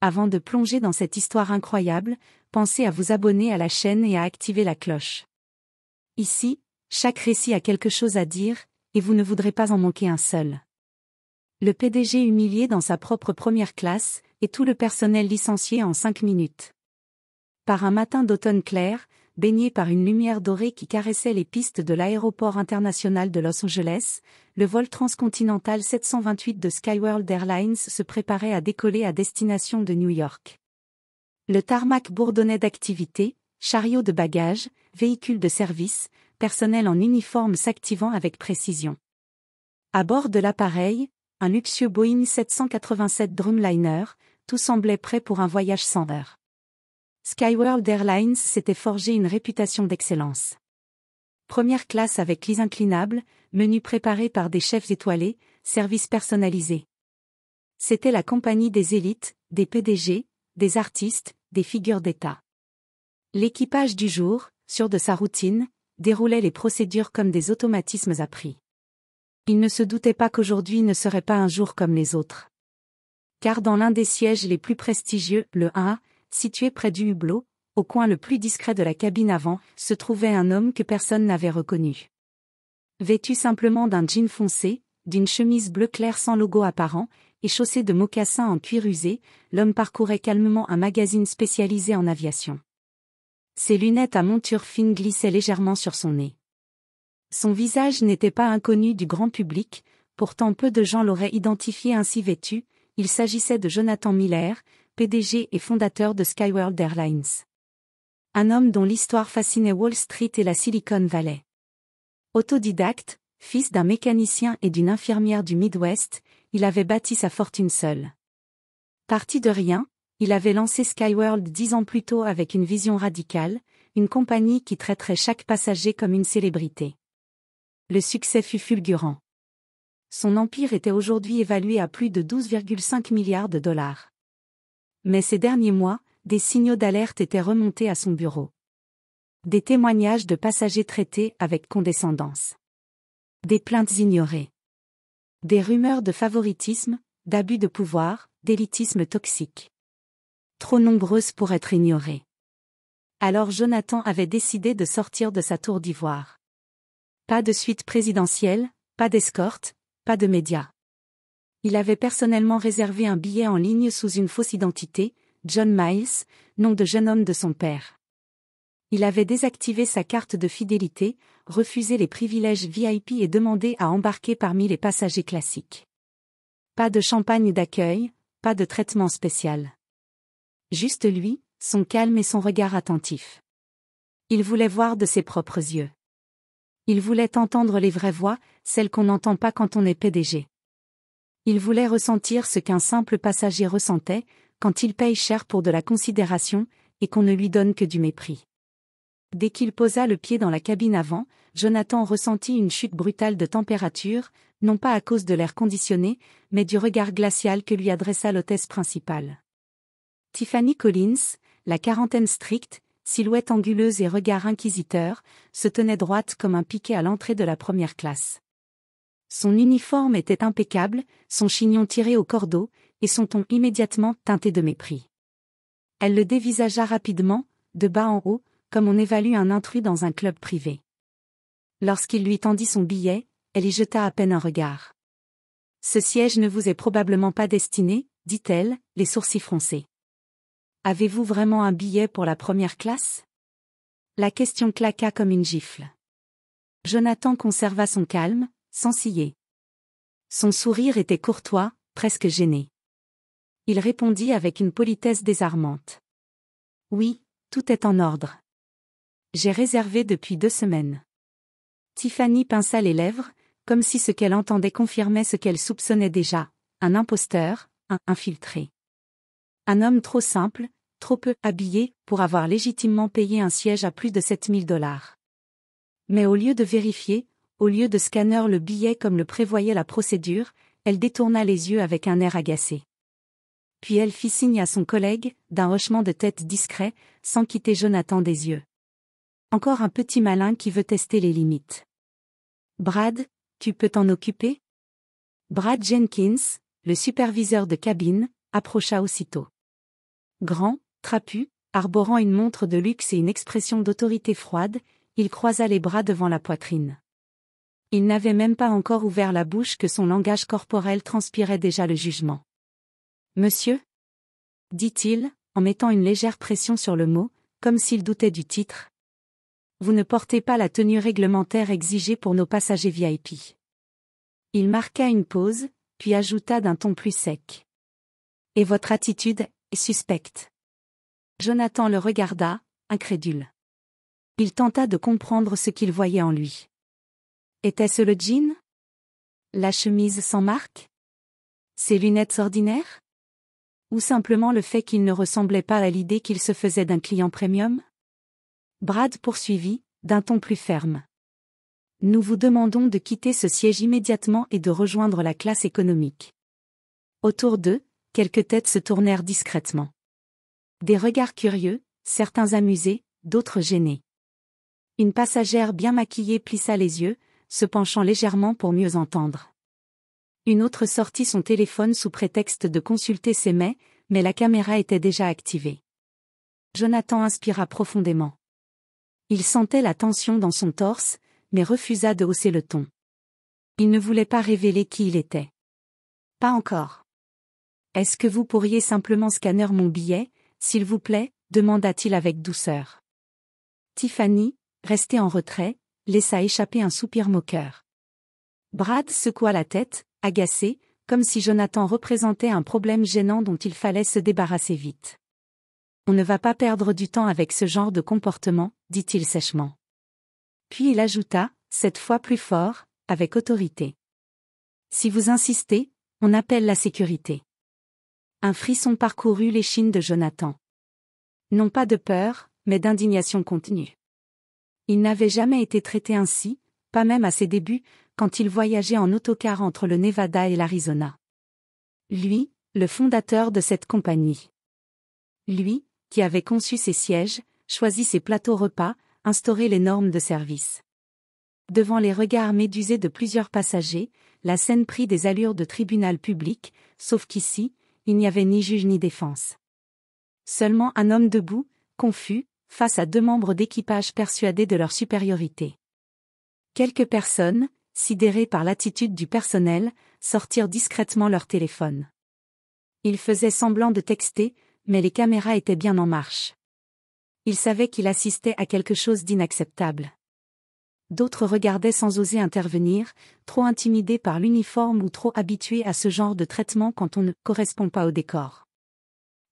Avant de plonger dans cette histoire incroyable, pensez à vous abonner à la chaîne et à activer la cloche. Ici, chaque récit a quelque chose à dire, et vous ne voudrez pas en manquer un seul. Le PDG humilié dans sa propre première classe, et tout le personnel licencié en 5 minutes. Par un matin d'automne clair, baigné par une lumière dorée qui caressait les pistes de l'aéroport international de Los Angeles, le vol transcontinental 728 de Skyworld Airlines se préparait à décoller à destination de New York. Le tarmac bourdonnait d'activités, chariots de bagages, véhicules de service, personnel en uniforme s'activant avec précision. À bord de l'appareil, un luxueux Boeing 787 Dreamliner, tout semblait prêt pour un voyage sans heurts. Skyworld Airlines s'était forgé une réputation d'excellence. Première classe avec lits inclinables, menu préparé par des chefs étoilés, services personnalisés. C'était la compagnie des élites, des PDG, des artistes, des figures d'État. L'équipage du jour, sûr de sa routine, déroulait les procédures comme des automatismes appris. Il ne se doutait pas qu'aujourd'hui ne serait pas un jour comme les autres. Car dans l'un des sièges les plus prestigieux, le 1A, situé près du hublot, au coin le plus discret de la cabine avant, se trouvait un homme que personne n'avait reconnu. Vêtu simplement d'un jean foncé, d'une chemise bleu clair sans logo apparent, et chaussé de mocassins en cuir usé, l'homme parcourait calmement un magazine spécialisé en aviation. Ses lunettes à monture fine glissaient légèrement sur son nez. Son visage n'était pas inconnu du grand public, pourtant peu de gens l'auraient identifié ainsi vêtu. Il s'agissait de Jonathan Miller, PDG et fondateur de Skyworld Airlines. Un homme dont l'histoire fascinait Wall Street et la Silicon Valley. Autodidacte, fils d'un mécanicien et d'une infirmière du Midwest, il avait bâti sa fortune seul. Parti de rien, il avait lancé Skyworld 10 ans plus tôt avec une vision radicale, une compagnie qui traiterait chaque passager comme une célébrité. Le succès fut fulgurant. Son empire était aujourd'hui évalué à plus de 12,5 milliards de dollars. Mais ces derniers mois, des signaux d'alerte étaient remontés à son bureau. Des témoignages de passagers traités avec condescendance. Des plaintes ignorées. Des rumeurs de favoritisme, d'abus de pouvoir, d'élitisme toxique. Trop nombreuses pour être ignorées. Alors Jonathan avait décidé de sortir de sa tour d'ivoire. Pas de suite présidentielle, pas d'escorte, pas de médias. Il avait personnellement réservé un billet en ligne sous une fausse identité, John Miles, nom de jeune homme de son père. Il avait désactivé sa carte de fidélité, refusé les privilèges VIP et demandé à embarquer parmi les passagers classiques. Pas de champagne d'accueil, pas de traitement spécial. Juste lui, son calme et son regard attentif. Il voulait voir de ses propres yeux. Il voulait entendre les vraies voix, celles qu'on n'entend pas quand on est PDG. Il voulait ressentir ce qu'un simple passager ressentait, quand il paye cher pour de la considération, et qu'on ne lui donne que du mépris. Dès qu'il posa le pied dans la cabine avant, Jonathan ressentit une chute brutale de température, non pas à cause de l'air conditionné, mais du regard glacial que lui adressa l'hôtesse principale. Tiffany Collins, la quarantaine stricte, silhouette anguleuse et regard inquisiteur, se tenait droite comme un piquet à l'entrée de la première classe. Son uniforme était impeccable, son chignon tiré au cordeau, et son ton immédiatement teinté de mépris. Elle le dévisagea rapidement, de bas en haut, comme on évalue un intrus dans un club privé. Lorsqu'il lui tendit son billet, elle y jeta à peine un regard. « Ce siège ne vous est probablement pas destiné, dit-elle, les sourcils froncés. Avez-vous vraiment un billet pour la première classe ?» La question claqua comme une gifle. Jonathan conserva son calme, sans ciller. Son sourire était courtois, presque gêné. Il répondit avec une politesse désarmante. « Oui, tout est en ordre. J'ai réservé depuis 2 semaines. » Tiffany pinça les lèvres, comme si ce qu'elle entendait confirmait ce qu'elle soupçonnait déjà, un imposteur, un infiltré. Un homme trop simple, trop peu habillé pour avoir légitimement payé un siège à plus de 7000 $. Mais au lieu de vérifier, au lieu de scanner le billet comme le prévoyait la procédure, elle détourna les yeux avec un air agacé. Puis elle fit signe à son collègue, d'un hochement de tête discret, sans quitter Jonathan des yeux. Encore un petit malin qui veut tester les limites. « Brad, tu peux t'en occuper ?» Brad Jenkins, le superviseur de cabine, approcha aussitôt. Grand, trapu, arborant une montre de luxe et une expression d'autorité froide, il croisa les bras devant la poitrine. Il n'avait même pas encore ouvert la bouche que son langage corporel transpirait déjà le jugement. « Monsieur » dit-il, en mettant une légère pression sur le mot, comme s'il doutait du titre. « Vous ne portez pas la tenue réglementaire exigée pour nos passagers VIP. » Il marqua une pause, puis ajouta d'un ton plus sec. « Et votre attitude est suspecte. » Jonathan le regarda, incrédule. Il tenta de comprendre ce qu'il voyait en lui. Était-ce le jean? La chemise sans marque? Ses lunettes ordinaires? Ou simplement le fait qu'il ne ressemblait pas à l'idée qu'il se faisait d'un client premium? Brad poursuivit, d'un ton plus ferme. Nous vous demandons de quitter ce siège immédiatement et de rejoindre la classe économique. Autour d'eux, quelques têtes se tournèrent discrètement. Des regards curieux, certains amusés, d'autres gênés. Une passagère bien maquillée plissa les yeux, se penchant légèrement pour mieux entendre. Une autre sortit son téléphone sous prétexte de consulter ses mails, mais la caméra était déjà activée. Jonathan inspira profondément. Il sentait la tension dans son torse, mais refusa de hausser le ton. Il ne voulait pas révéler qui il était. Pas encore. Est-ce que vous pourriez simplement scanner mon billet, s'il vous plaît, demanda-t-il avec douceur. Tiffany, restée en retrait, laissa échapper un soupir moqueur. Brad secoua la tête, agacé, comme si Jonathan représentait un problème gênant dont il fallait se débarrasser vite. On ne va pas perdre du temps avec ce genre de comportement, dit-il sèchement. Puis il ajouta, cette fois plus fort, avec autorité. Si vous insistez, on appelle la sécurité. Un frisson parcourut l'échine de Jonathan. Non pas de peur, mais d'indignation contenue. Il n'avait jamais été traité ainsi, pas même à ses débuts, quand il voyageait en autocar entre le Nevada et l'Arizona. Lui, le fondateur de cette compagnie. Lui, qui avait conçu ses sièges, choisi ses plateaux repas, instauré les normes de service. Devant les regards médusés de plusieurs passagers, la scène prit des allures de tribunal public, sauf qu'ici, il n'y avait ni juge ni défense. Seulement un homme debout, confus, face à deux membres d'équipage persuadés de leur supériorité. Quelques personnes, sidérées par l'attitude du personnel, sortirent discrètement leur téléphone. Ils faisaient semblant de texter, mais les caméras étaient bien en marche. Ils savaient qu'il assistait à quelque chose d'inacceptable. D'autres regardaient sans oser intervenir, trop intimidés par l'uniforme ou trop habitués à ce genre de traitement quand on ne correspond pas au décor.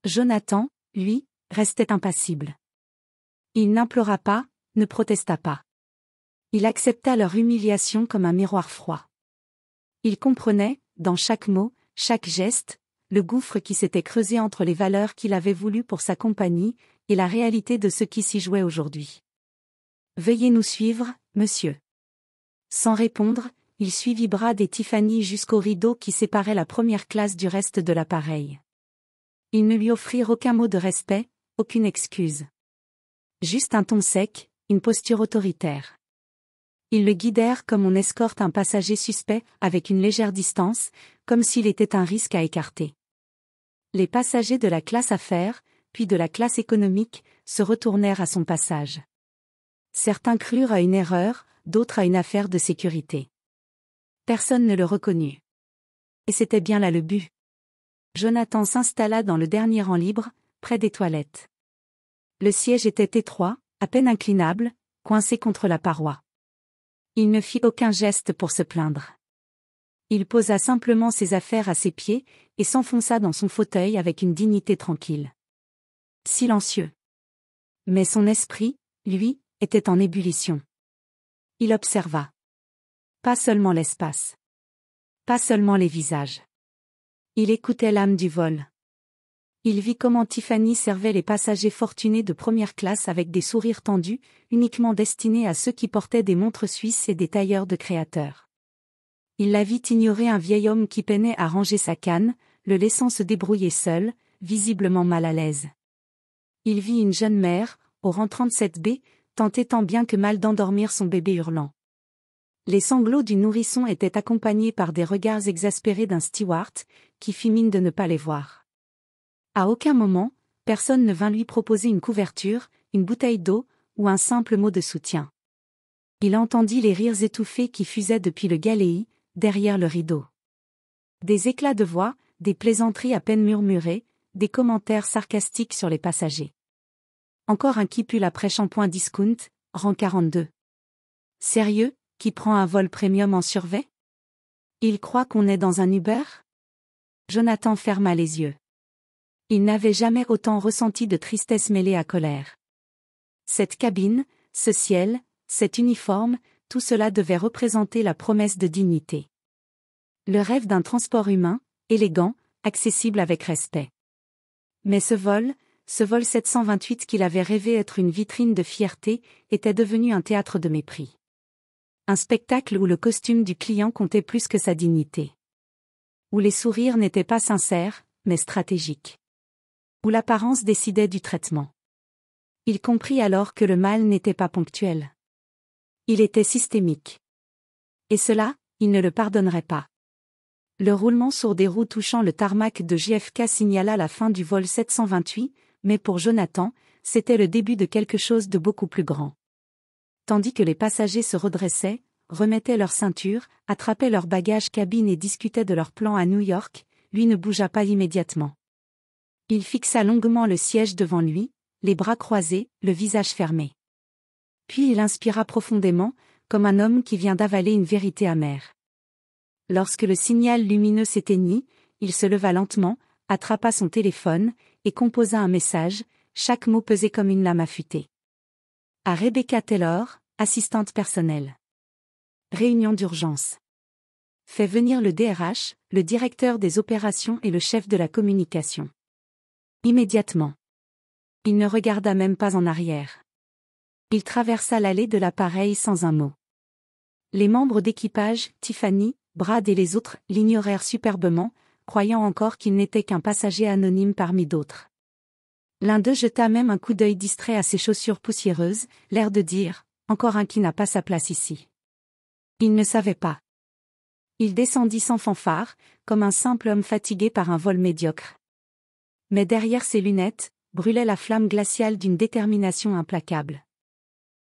Jonathan, lui, restait impassible. Il n'implora pas, ne protesta pas. Il accepta leur humiliation comme un miroir froid. Il comprenait, dans chaque mot, chaque geste, le gouffre qui s'était creusé entre les valeurs qu'il avait voulues pour sa compagnie, et la réalité de ce qui s'y jouait aujourd'hui. « Veuillez nous suivre, monsieur. » Sans répondre, il suivit Brad et Tiffany jusqu'au rideau qui séparait la première classe du reste de l'appareil. Ils ne lui offrirent aucun mot de respect, aucune excuse. Juste un ton sec, une posture autoritaire. Ils le guidèrent comme on escorte un passager suspect, avec une légère distance, comme s'il était un risque à écarter. Les passagers de la classe affaires, puis de la classe économique, se retournèrent à son passage. Certains crurent à une erreur, d'autres à une affaire de sécurité. Personne ne le reconnut. Et c'était bien là le but. Jonathan s'installa dans le dernier rang libre, près des toilettes. Le siège était étroit, à peine inclinable, coincé contre la paroi. Il ne fit aucun geste pour se plaindre. Il posa simplement ses affaires à ses pieds, et s'enfonça dans son fauteuil avec une dignité tranquille. Silencieux. Mais son esprit, lui, était en ébullition. Il observa. Pas seulement l'espace. Pas seulement les visages. Il écoutait l'âme du vol. Il vit comment Tiffany servait les passagers fortunés de première classe avec des sourires tendus, uniquement destinés à ceux qui portaient des montres suisses et des tailleurs de créateurs. Il la vit ignorer un vieil homme qui peinait à ranger sa canne, le laissant se débrouiller seul, visiblement mal à l'aise. Il vit une jeune mère, au rang 37B, tenter tant bien que mal d'endormir son bébé hurlant. Les sanglots du nourrisson étaient accompagnés par des regards exaspérés d'un steward, qui fit mine de ne pas les voir. À aucun moment, Personne ne vint lui proposer une couverture, une bouteille d'eau, ou un simple mot de soutien. Il entendit les rires étouffés qui fusaient depuis le Galeis, derrière le rideau. Des éclats de voix, des plaisanteries à peine murmurées, des commentaires sarcastiques sur les passagers. Encore un qui pue l'après-shampoing discount, rang 42. Sérieux, qui prend un vol premium en survêt? Il croit qu'on est dans un Uber? Jonathan ferma les yeux. Il n'avait jamais autant ressenti de tristesse mêlée à colère. Cette cabine, ce ciel, cet uniforme, tout cela devait représenter la promesse de dignité. Le rêve d'un transport humain, élégant, accessible avec respect. Mais ce vol 728 qu'il avait rêvé être une vitrine de fierté, était devenu un théâtre de mépris. Un spectacle où le costume du client comptait plus que sa dignité. Où les sourires n'étaient pas sincères, mais stratégiques. Où l'apparence décidait du traitement. Il comprit alors que le mal n'était pas ponctuel. Il était systémique. Et cela, il ne le pardonnerait pas. Le roulement sourd des roues touchant le tarmac de JFK signala la fin du vol 728, mais pour Jonathan, c'était le début de quelque chose de beaucoup plus grand. Tandis que les passagers se redressaient, remettaient leurs ceintures, attrapaient leurs bagages cabine et discutaient de leurs plans à New York, lui ne bougea pas immédiatement. Il fixa longuement le siège devant lui, les bras croisés, le visage fermé. Puis il inspira profondément, comme un homme qui vient d'avaler une vérité amère. Lorsque le signal lumineux s'éteignit, il se leva lentement, attrapa son téléphone, et composa un message, chaque mot pesait comme une lame affûtée. À Rebecca Taylor, assistante personnelle. Réunion d'urgence. Fait venir le DRH, le directeur des opérations et le chef de la communication. Immédiatement. Il ne regarda même pas en arrière. Il traversa l'allée de l'appareil sans un mot. Les membres d'équipage, Tiffany, Brad et les autres, l'ignorèrent superbement, croyant encore qu'il n'était qu'un passager anonyme parmi d'autres. L'un d'eux jeta même un coup d'œil distrait à ses chaussures poussiéreuses, l'air de dire « Encore un qui n'a pas sa place ici ». Il ne savait pas. Il descendit sans fanfare, comme un simple homme fatigué par un vol médiocre. Mais derrière ses lunettes, brûlait la flamme glaciale d'une détermination implacable.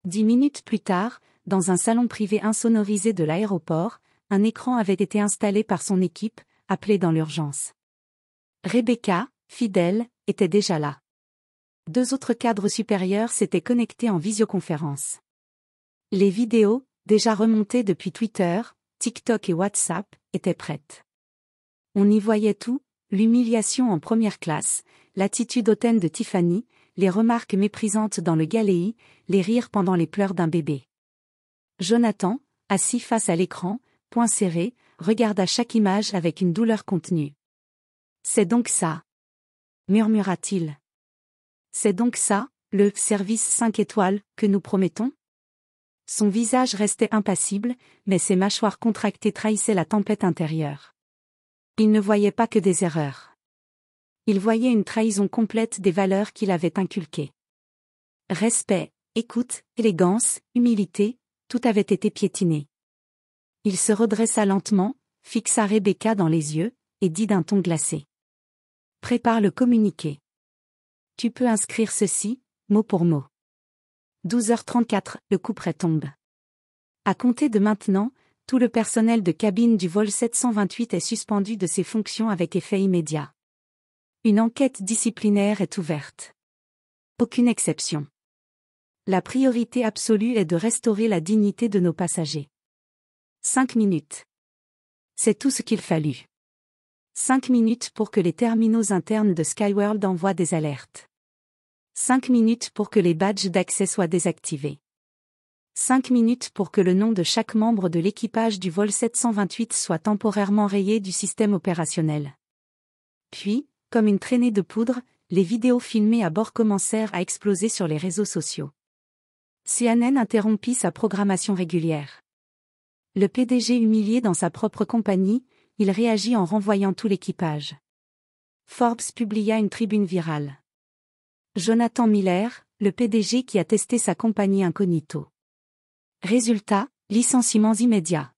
10 minutes plus tard, dans un salon privé insonorisé de l'aéroport, un écran avait été installé par son équipe, appelée dans l'urgence. Rebecca, fidèle, était déjà là. 2 autres cadres supérieurs s'étaient connectés en visioconférence. Les vidéos, déjà remontées depuis Twitter, TikTok et WhatsApp, étaient prêtes. On y voyait tout, l'humiliation en première classe, l'attitude hautaine de Tiffany, les remarques méprisantes dans le Galeis, les rires pendant les pleurs d'un bébé. Jonathan, assis face à l'écran, poings serrés, regarda chaque image avec une douleur contenue. « C'est donc ça » murmura-t-il. « C'est donc ça, le « service 5 étoiles » que nous promettons ?» Son visage restait impassible, mais ses mâchoires contractées trahissaient la tempête intérieure. Il ne voyait pas que des erreurs. Il voyait une trahison complète des valeurs qu'il avait inculquées. Respect, écoute, élégance, humilité, tout avait été piétiné. Il se redressa lentement, fixa Rebecca dans les yeux, et dit d'un ton glacé. « Prépare le communiqué. Tu peux inscrire ceci, mot pour mot. » 12h34, le couperet tombe. À compter de maintenant, tout le personnel de cabine du vol 728 est suspendu de ses fonctions avec effet immédiat. Une enquête disciplinaire est ouverte. Aucune exception. La priorité absolue est de restaurer la dignité de nos passagers. 5 minutes. C'est tout ce qu'il fallut. 5 minutes pour que les terminaux internes de Skyworld envoient des alertes. 5 minutes pour que les badges d'accès soient désactivés. 5 minutes pour que le nom de chaque membre de l'équipage du vol 728 soit temporairement rayé du système opérationnel. Puis, comme une traînée de poudre, les vidéos filmées à bord commencèrent à exploser sur les réseaux sociaux. CNN interrompit sa programmation régulière. Le PDG humilié dans sa propre compagnie, il réagit en renvoyant tout l'équipage. Forbes publia une tribune virale. Jonathan Miller, le PDG qui a testé sa compagnie incognito. Résultat, licenciements immédiats.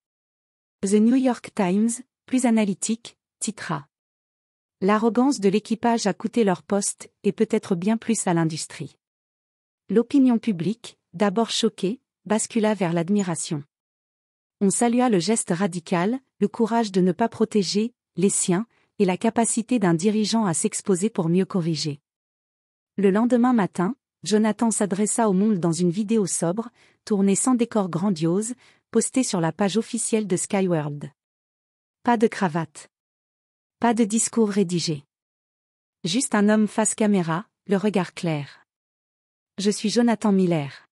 The New York Times, plus analytique, titra. L'arrogance de l'équipage a coûté leur poste et peut-être bien plus à l'industrie. L'opinion publique, d'abord choquée, bascula vers l'admiration. On salua le geste radical, le courage de ne pas protéger les siens, et la capacité d'un dirigeant à s'exposer pour mieux corriger. Le lendemain matin, Jonathan s'adressa au monde dans une vidéo sobre, tournée sans décor grandiose, postée sur la page officielle de Skyworld. Pas de cravate. Pas de discours rédigé. Juste un homme face caméra, le regard clair. Je suis Jonathan Miller.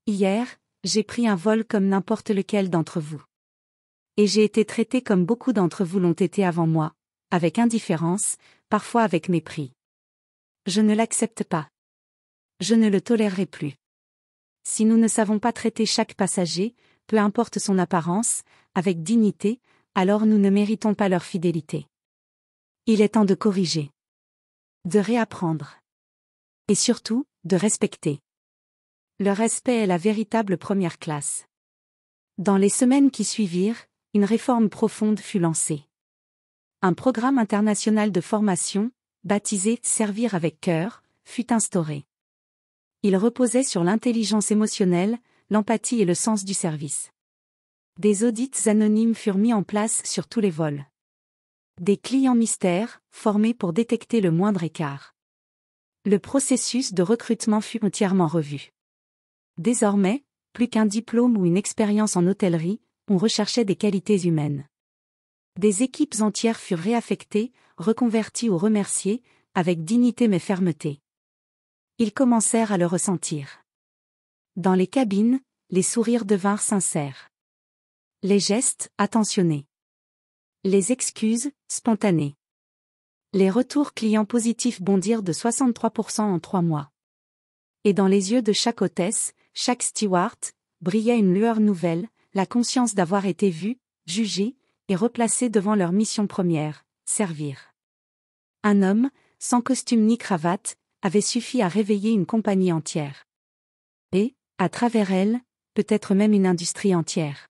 Hier, j'ai pris un vol comme n'importe lequel d'entre vous. Et j'ai été traité comme beaucoup d'entre vous l'ont été avant moi, avec indifférence, parfois avec mépris. Je ne l'accepte pas. Je ne le tolérerai plus. Si nous ne savons pas traiter chaque passager, peu importe son apparence, avec dignité, alors nous ne méritons pas leur fidélité. Il est temps de corriger. De réapprendre. Et surtout, de respecter. Le respect est la véritable première classe. Dans les semaines qui suivirent, une réforme profonde fut lancée. Un programme international de formation, baptisé « Servir avec cœur », fut instauré. Il reposait sur l'intelligence émotionnelle, l'empathie et le sens du service. Des audits anonymes furent mis en place sur tous les vols. Des clients mystères, formés pour détecter le moindre écart. Le processus de recrutement fut entièrement revu. Désormais, plus qu'un diplôme ou une expérience en hôtellerie, on recherchait des qualités humaines. Des équipes entières furent réaffectées, reconverties ou remerciées, avec dignité mais fermeté. Ils commencèrent à le ressentir. Dans les cabines, les sourires devinrent sincères. Les gestes, attentionnés. Les excuses, spontanées. Les retours clients positifs bondirent de 63% en 3 mois. Et dans les yeux de chaque hôtesse, chaque steward, brillait une lueur nouvelle, la conscience d'avoir été vue, jugée, et replacée devant leur mission première, servir. Un homme, sans costume ni cravate, avait suffi à réveiller une compagnie entière. Et, à travers elle, peut-être même une industrie entière.